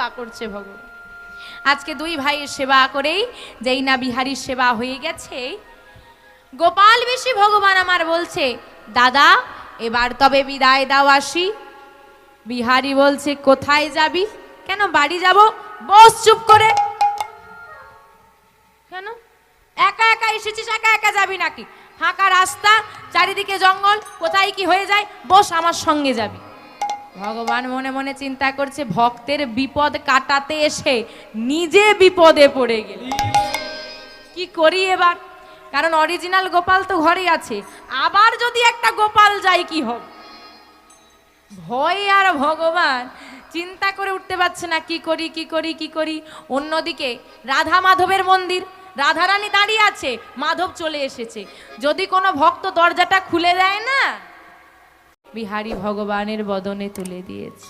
সেবা করছে ভগবান। আজকে দুই ভাইয়ের সেবা করেই যেই না বিহারীর সেবা হয়ে গেছে, গোপাল বেশি ভগবান আমার বলছে, দাদা এবার তবে বিদায় দাও আসি। বিহারী বলছে, কোথায় যাবি? কেন বাড়ি যাব? বস চুপ করে। কেন একা একা এসেছিস, একা একা যাবি নাকি? ফাঁকা রাস্তা, চারিদিকে জঙ্গল, কোথায় কি হয়ে যায়, বস আমার সঙ্গে যাবি। ভগবান মনে মনে চিন্তা করছে, ভক্তের বিপদ কাটাতে এসে নিজে বিপদে পড়ে গেল, কি করি এবার? কারণ অরিজিনাল গোপাল তো ঘরেই আছে, আবার যদি একটা গোপাল যায় কি হবে? ভয় আর ভগবান চিন্তা করে উঠতে পারছে না, কি করি কি করি কি করি। অন্যদিকে রাধা মাধবের মন্দির, রাধারানী দাঁড়িয়ে আছে, মাধব চলে এসেছে। যদি কোনো ভক্ত দরজাটা খুলে দেয় না, বিহারী ভগবানের বদনে তুলে দিয়েছে।